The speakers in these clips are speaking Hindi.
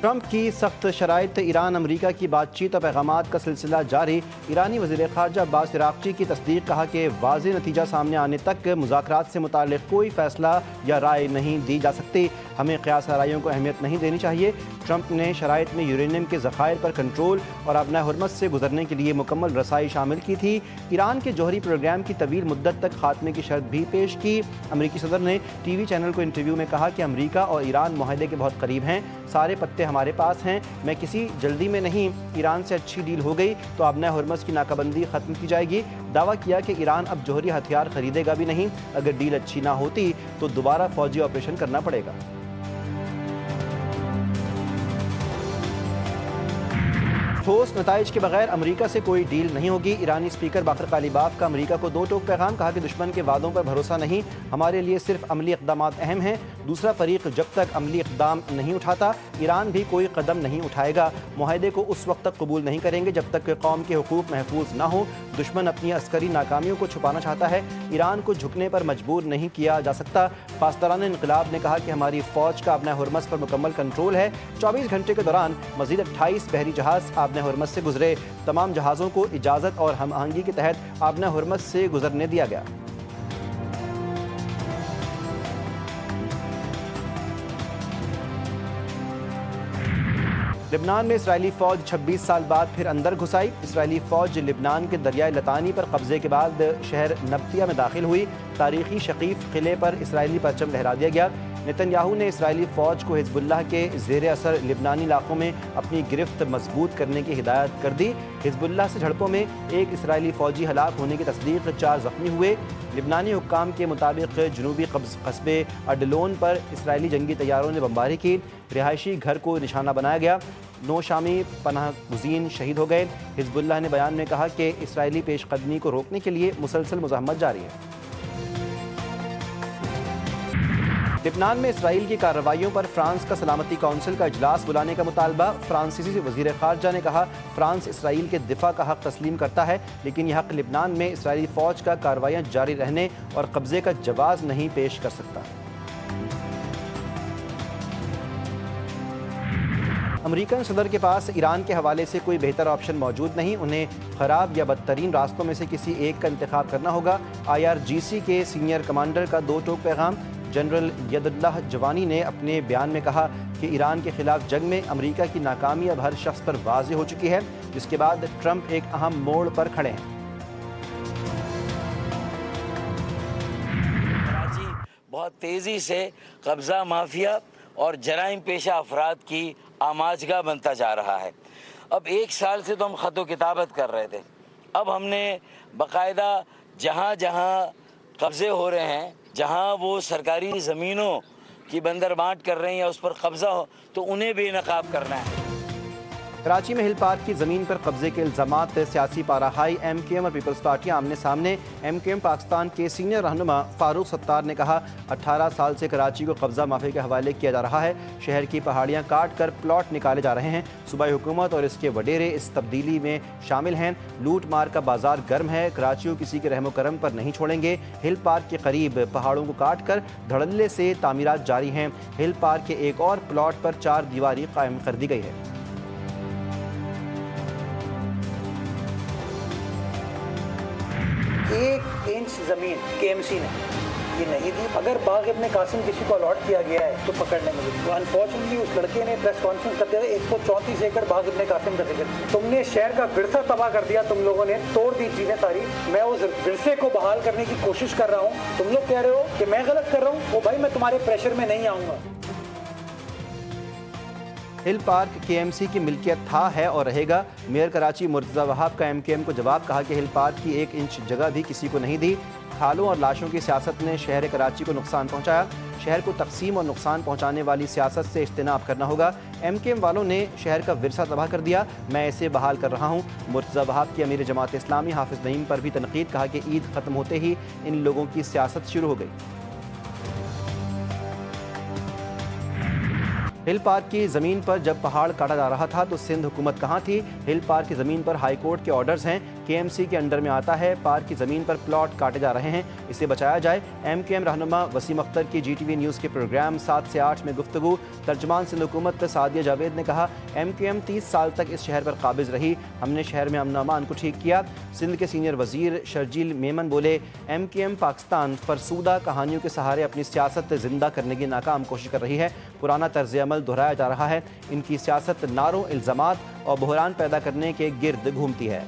ट्रंप की सख्त शराइत, ईरान अमरीका की बातचीत और पैगामात का सिलसिला जारी। ईरानी वज़ीर ख़ारजा अब्बास इराक़ची की तस्दीक, कहा कि वाज़ेह नतीजा सामने आने तक मुज़ाकरात से मुताल्लिक़ कोई फ़ैसला या राय नहीं दी जा सकती। हमें क़यास आराइयों को अहमियत नहीं देनी चाहिए। ट्रंप ने शराइत में यूरेनियम के ज़ख़ायर पर कंट्रोल और अपना हुर्मत से गुजरने के लिए मुकम्मल रसाई शामिल की थी। ईरान के जौहरी प्रोग्राम की तवील मुद्दत तक खात्मे की शर्त भी पेश की। अमरीकी सदर ने टीवी चैनल को इंटरव्यू में कहा कि अमरीका और ईरान मुआहदे के बहुत करीब हैं, सारे पत्ते हमारे पास हैं, मैं किसी जल्दी में नहीं। ईरान से अच्छी डील हो गई तो अपना हुर्मस की नाकाबंदी ख़त्म की जाएगी। दावा किया कि ईरान अब जौहरी हथियार खरीदेगा भी नहीं। अगर डील अच्छी ना होती तो दोबारा फौजी ऑपरेशन करना पड़ेगा। ठोस नताइज के बगैर अमरीका से कोई डील नहीं होगी। ईरानी स्पीकर बाकर कालिबाफ का अमरीका को दो टोक पैगाम, कहा कि दुश्मन के वादों पर भरोसा नहीं, हमारे लिए सिर्फ अमली इक़दाम अहम हैं। दूसरा फरीक जब तक अमली इक़दाम नहीं उठाता, ईरान भी कोई कदम नहीं उठाएगा। मुआहदे को उस वक्त तक कबूल नहीं करेंगे जब तक कौम के हुकूक महफूज ना हो। दुश्मन अपनी अस्करी नाकामियों को छुपाना चाहता है, ईरान को झुकने पर मजबूर नहीं किया जा सकता। पासदारान इनकलाब ने कहा कि हमारी फ़ौज का अपना हुर्मस पर मुकम्मल कंट्रोल है। 24 घंटे के दौरान मज़ीद 28 बहरी जहाज़ आबना हुर्मस से गुजरे। तमाम जहाज़ों को इजाज़त और हम आहंगी के तहत आबना हुर्मस से गुजरने दिया गया। लिबनान में इसराइली फ़ौज 26 साल बाद फिर अंदर घुस आई। इसराइली फ़ौज लिबनान के दरियाए लतानी पर कब्जे के बाद शहर नब्तिया में दाखिल हुई। तारीखी शकीफ किले पर इसराइली परचम लहरा दिया गया। नेतन्याहू ने इसराइली फ़ौज को हिज़्बुल्लाह के ज़ेर असर लिबनानी इलाकों में अपनी गिरफ्त मजबूत करने की हिदायत कर दी। हिज़्बुल्लाह से झड़पों में एक इसराइली फ़ौजी हलाक होने की तस्दीक, 4 ज़ख्मी हुए। लिबनानी हुक्काम के मुताबिक जनूबी कस्बे अडलोन पर इसराइली जंगी तैयारों ने बमबारी की। रिहायशी घर को निशाना बनाया गया। 9 शामी पनाह गुज़ीन शहीद हो गए। हिज़्बुल्लाह ने बयान में कहा कि इसराइली पेशकदमी को रोकने के लिए मुसलसल मुज़ाहमत जारी है। लिबनान में इसराइल की कार्रवाइयों पर फ्रांस का सलामती काउंसिल का इजलास बुलाने का मुतालबा। फ्रांसीसी वज़ीर ख़ारजा ने कहा, फ्रांस इसराइल के दिफा का हक़ तस्लीम करता है, लेकिन यह हक़ लिबनान में इसराइली फ़ौज का कार्रवाइयाँ जारी रहने और कब्ज़े का जवाज़ नहीं पेश कर सकता। अमरीकन सदर के पास ईरान के हवाले से कोई बेहतर ऑप्शन मौजूद नहीं। उन्हें ख़राब या बदतरीन रास्तों में से किसी एक का इंतखाब करना होगा। IRGC के सीनियर कमांडर का दो टोक पैगाम। जनरल यदुल्लाह जवानी ने अपने बयान में कहा कि ईरान के खिलाफ जंग में अमरीका की नाकामी अब हर शख्स पर वाज़ेह हो चुकी है, जिसके बाद ट्रंप एक अहम मोड़ पर खड़े हैं। कराची बहुत तेज़ी से कब्ज़ा माफिया और जराइम पेशा अफराद की आमाजगाह बनता जा रहा है। अब 1 साल से तो हम ख़त व किताबत कर रहे थे, अब हमने बाकायदा जहाँ जहाँ कब्ज़े हो रहे हैं, जहाँ वो सरकारी ज़मीनों की बंदर बांट कर रहे हैं या उस पर कब्ज़ा हो, तो उन्हें बेनकाब करना है। कराची में हिल पार्क की ज़मीन पर कब्जे के इल्ज़ामात, सियासी पाराहाई। MKM और पीपल्स पार्टियाँ आमने सामने। MKM पाकिस्तान के सीनियर रहनुमा फारूक सत्तार ने कहा, 18 साल से कराची को कब्जा माफी के हवाले किया जा रहा है। शहर की पहाड़ियाँ काट कर प्लॉट निकाले जा रहे हैं। सूबाई हुकूमत और इसके वडेरे इस तब्दीली में शामिल हैं। लूट मार का बाजार गर्म है। कराची को किसी के रहमो करम पर नहीं छोड़ेंगे। हिल पार्क के करीब पहाड़ों को काट कर धड़ल्ले से तामीरात जारी हैं। हिल पार्क के एक और प्लॉट पर 4 दीवारी कायम कर दी गई है। 1 इंच ज़मीन KMC ने ये नहीं दी। अगर बाग इब्ने कासिम किसी को अलॉट किया गया है तो पकड़ने में तो अनफॉर्चुनेटली उस लड़के ने प्रेस कॉन्फ्रेंस करते हुए 134 एकड़ बाग इब्ने कासिम का जिक्र किया। तुमने शहर का विरसा तबाह कर दिया, तुम लोगों ने तोड़ दी चीजें सारी। मैं उस विरसे को बहाल करने की कोशिश कर रहा हूँ। तुम लोग कह रहे हो कि मैं गलत कर रहा हूँ, वो भाई मैं तुम्हारे प्रेशर में नहीं आऊँगा। हिल पार्क KMC की मिल्कियत था, है और रहेगा। मेयर कराची मुर्तज़ा वहाब का MKM को जवाब, कहा कि हिल पार्क की 1 इंच जगह भी किसी को नहीं दी। खालों और लाशों की सियासत ने शहर कराची को नुकसान पहुंचाया। शहर को तकसीम और नुकसान पहुंचाने वाली सियासत से इज्तनाब करना होगा। MKM वालों ने शहर का विरसा तबाह कर दिया, मैं इसे बहाल कर रहा हूँ। मुर्तज़ा वहाब की अमीर जमात इस्लामी हाफिज़ नईम पर भी तनकीद, कहा कि ईद ख़त्म होते ही इन लोगों की सियासत शुरू हो गई। हिल पार्क की ज़मीन पर जब पहाड़ काटा जा रहा था तो सिंध हुकूमत कहाँ थी? हिल पार्क की ज़मीन पर हाई कोर्ट के ऑर्डर्स हैं। KMC के अंडर में आता है। पार्क की ज़मीन पर प्लॉट काटे जा रहे हैं, इसे बचाया जाए। MQM रहनुमा वसीम अख्तर की GTV न्यूज़ के प्रोग्राम 7 से 8 में गुफ्तगू। तर्जमान सिंध हुकूमत सादिया जावेद ने कहा, MQM 30 साल तक इस शहर पर काबिज रही, हमने शहर में अमन अमान को ठीक किया। सिंध के सीनियर वजीर शर्जील मेमन बोले, MQM पाकिस्तान फरसूदा कहानियों के सहारे अपनी सियासत जिंदा करने की नाकाम कोशिश कर रही है। पुराना तर्ज अमल दोहराया जा रहा है। इनकी सियासत नारों, इल्ज़ामात और बहरान पैदा करने के गिर्द घूमती है।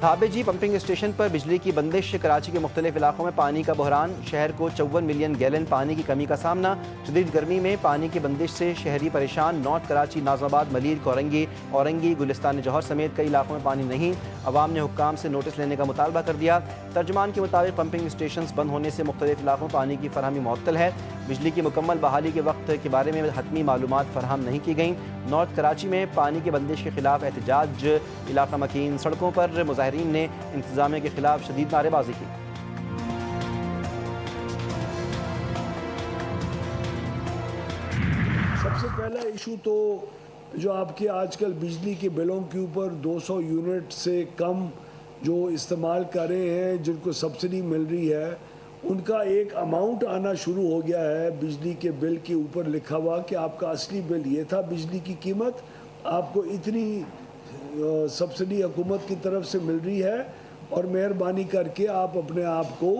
थाबेजी पंपिंग स्टेशन पर बिजली की बंदिश। कराची के मुख्तलिफ इलाकों में पानी का बहरान। शहर को 54 मिलियन गैलन पानी की कमी का सामना। शदीद गर्मी में पानी की बंदिश से शहरी परेशान। नॉर्थ कराची, नाज़ाबाद, मलीर, कोरंगी, औरंगी, गुलिस्तान जौहर समेत कई इलाकों में पानी नहीं। अवाम ने हुक्काम से नोटिस लेने का मुतालबा कर दिया। तर्जमान के मुताबिक पंपिंग स्टेशन बंद होने से मुख्तलिफ इलाकों में पानी की फरहमी मुअत्तल है। बिजली की मुकम्मल बहाली के वक्त के बारे में हतमी मालूमात फराहम नहीं की गई। नॉर्थ कराची में पानी की बंदिश के खिलाफ एहतजाज। इलाका मकीन सड़कों पर मुजाहिरीन ने इंतजामिया के खिलाफ शदीद नारेबाजी की। सबसे पहला इशू तो जो आपके आजकल बिजली के बिलों के ऊपर 200 यूनिट से कम जो इस्तेमाल कर रहे हैं, जिनको सब्सिडी मिल रही है, उनका एक अमाउंट आना शुरू हो गया है बिजली के बिल के ऊपर लिखा हुआ कि आपका असली बिल ये था, बिजली की कीमत आपको इतनी सब्सिडी हुकूमत की तरफ से मिल रही है और मेहरबानी करके आप अपने आप को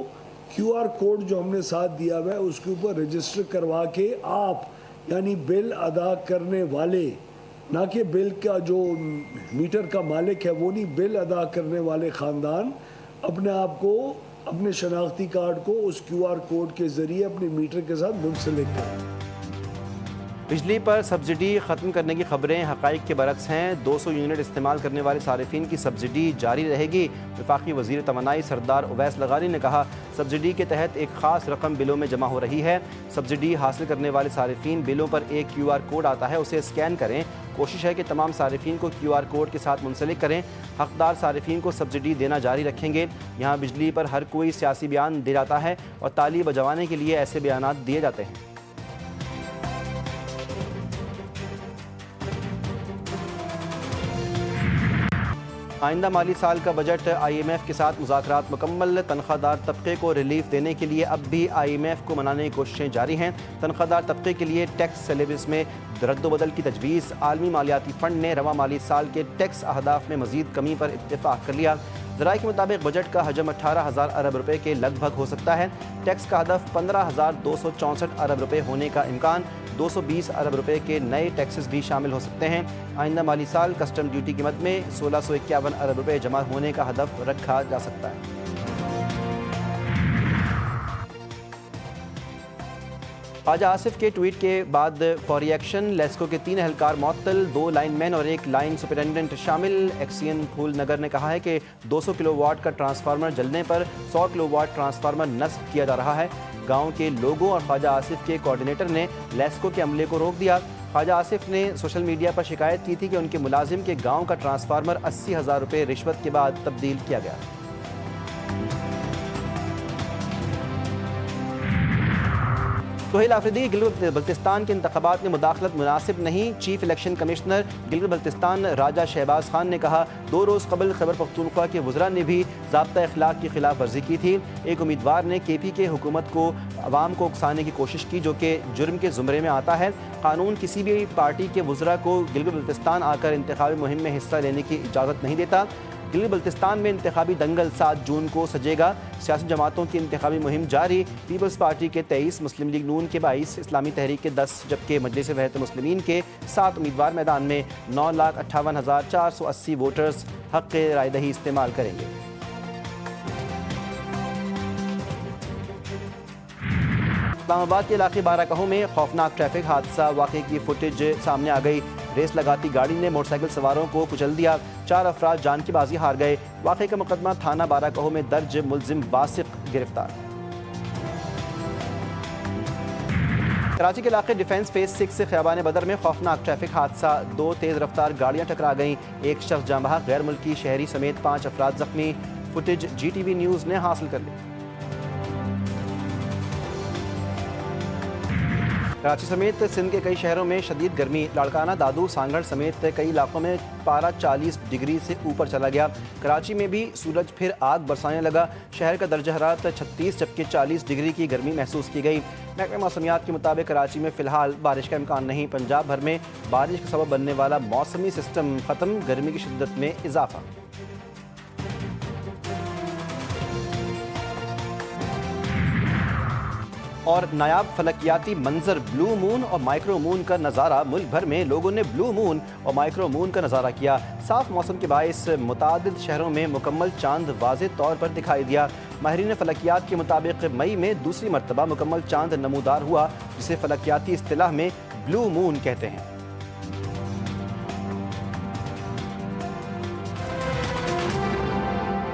QR कोड जो हमने साथ दिया हुआ है उसके ऊपर रजिस्टर करवा के आप यानी बिल अदा करने वाले, ना कि बिल का जो मीटर का मालिक है वो नहीं, बिल अदा करने वाले ख़ानदान अपने आप को अपने शनाख्ती कार्ड को उस QR कोड के ज़रिए अपने मीटर के साथ मुंसलिक करें। बिजली पर सब्सिडी ख़त्म करने की खबरें हक़ाइक़ के बरक्स हैं। 200 यूनिट इस्तेमाल करने वाले सारिफिन की सब्सिडी जारी रहेगी। वफाकी वज़ीर तमन्नाई सरदार उवैस लगानी ने कहा, सब्सिडी के तहत एक ख़ास रकम बिलों में जमा हो रही है। सब्सिडी हासिल करने वाले सारिफिन बिलों पर एक QR कोड आता है, उसे स्कैन करें। कोशिश है कि तमाम सारिफिन को QR कोड के साथ मुंसलिक करें। हकदार सारिफिन को सब्सिडी देना जारी रखेंगे। यहाँ बिजली पर हर कोई सियासी बयान दे जाता है और ताली बजवाने के लिए ऐसे बयान दिए जाते हैं। आइंदा माली साल का बजट IMF के साथ मुज़ाकरात मुकम्मल। तनख्वाहदार तबके को रिलीफ देने के लिए अब भी IMF को मनाने की कोशिशें जारी हैं। तनख्वाहदार तबके के लिए टैक्स सिलेबस में रद्द-बदल की तजवीज़। आलमी मालियाती फ़ंड ने रवा माली साल के टैक्स अहदाफ में मज़ीद कमी पर इत्तेफाक कर लिया। ज़राए के मुताबिक बजट का हजम 18,000 अरब रुपए के लगभग हो सकता है। टैक्स का हदफ 15,264 अरब रुपए होने का इम्कान। 220 अरब रुपए के नए टैक्सेस भी शामिल हो सकते हैं। आइंदा माली साल कस्टम ड्यूटी की मद में 1651 अरब रुपए जमा होने का हदफ रखा जा सकता है। ख्वाजा आसिफ के ट्वीट के बाद फौरी एक्शन। लेस्को के 3 एहलकार मुअत्तल, 2 लाइनमैन और 1 लाइन सुपरिटेंडेंट शामिल। एक्सियन फूल नगर ने कहा है कि 200 किलोवाट का ट्रांसफार्मर जलने पर 100 किलोवाट ट्रांसफार्मर नस्ब किया जा रहा है। गाँव के लोगों और ख्वाजा आसिफ के कोऑर्डिनेटर ने लेस्को के अमले को रोक दिया। ख्वाजा आसिफ ने सोशल मीडिया पर शिकायत की थी कि उनके मुलाजिम के गाँव का ट्रांसफार्मर 80,000 रुपये रिश्वत के बाद तब्दील किया गया। तोहिल आफरीदी, गिलगित बल्तिस्तान के इंतखाबात में मुदाखलत मुनासिब नहीं। Chief election commissioner Gilgit Baltistan Raja Shahbaz Khan ने कहा, 2 रोज़ कबल खैबर पख्तूनख्वा के वज़रा ने भी ज़ाब्ता अखलाक की खिलाफ वर्जी की थी। एक उम्मीदवार ने KP के हुकूमत को अवाम को उकसाने की कोशिश की, जो कि जुर्म के ज़ुमरे में आता है। कानून किसी भी पार्टी के वज़रा को गिलगित बल्तिस्तान आकर इंतखाबी मुहिम में हिस्सा लेने की इजाज़त नहीं देता। गिलगित बल्तिस्तान में इंतखाबी दंगल 7 जून को सजेगा। सियासी जमातों की इंतखाबी मुहिम जारी। पीपल्स पार्टी के 23, मुस्लिम लीग नून के 22, इस्लामी तहरीक के 10, जबकि मजलिस वहदत मुस्लिमीन के 7 उम्मीदवार मैदान में 9,58,480 वोटर्स हक़ रायदही इस्तेमाल करेंगे। इस्लामाबाद के इलाके बाराकहो में खौफनाक ट्रैफिक हादसा वाक़े की फुटेज सामने आ गई। रेस लगाती गाड़ी ने मोटरसाइकिल सवारों को कुचल दिया। 4 अफराद जान की बाजी हार गए। वाक़े का मुकदमा थाना बाराकहो में दर्ज। मुलजिम वासिक गिरफ्तार। कराची के इलाके डिफेंस फेज 6 से खियाबान बदर में खौफनाक ट्रैफिक हादसा। 2 तेज़ रफ्तार गाड़ियाँ टकरा गईं। 1 शख्स जाँ बहक, गैर मुल्की शहरी समेत 5 अफराद जख्मी। फुटेज GTV न्यूज़ ने हासिल कर ली। कराची समेत सिंध के कई शहरों में शदीद गर्मी। लाड़काना, दादू, सांगड़ समेत कई इलाकों में पारा 40 डिग्री से ऊपर चला गया। कराची में भी सूरज फिर आग बरसाने लगा। शहर का दर्जा हरारत 36 जबकि 40 डिग्री की गर्मी महसूस की गई। महकमे मौसमियात के मुताबिक कराची में फ़िलहाल बारिश का इम्कान नहीं। पंजाब भर में बारिश का सबब बनने वाला मौसमी सिस्टम ख़त्म, गर्मी की शिद्दत में इजाफा। और नायाब फलकियाती मंजर ब्लू मून और माइक्रो मून का नज़ारा। मुल्क भर में लोगों ने ब्लू मून और माइक्रो मून का नज़ारा किया। साफ मौसम के बायस मुतादिद शहरों में मुकम्मल चांद वाज़ेह तौर पर दिखाई दिया। माहिरीन फलकियात के मुताबिक मई में दूसरी मरतबा मुकम्मल चांद नमूदार हुआ, जिसे फलकियाती इस्तिलाह में ब्लू मून कहते हैं।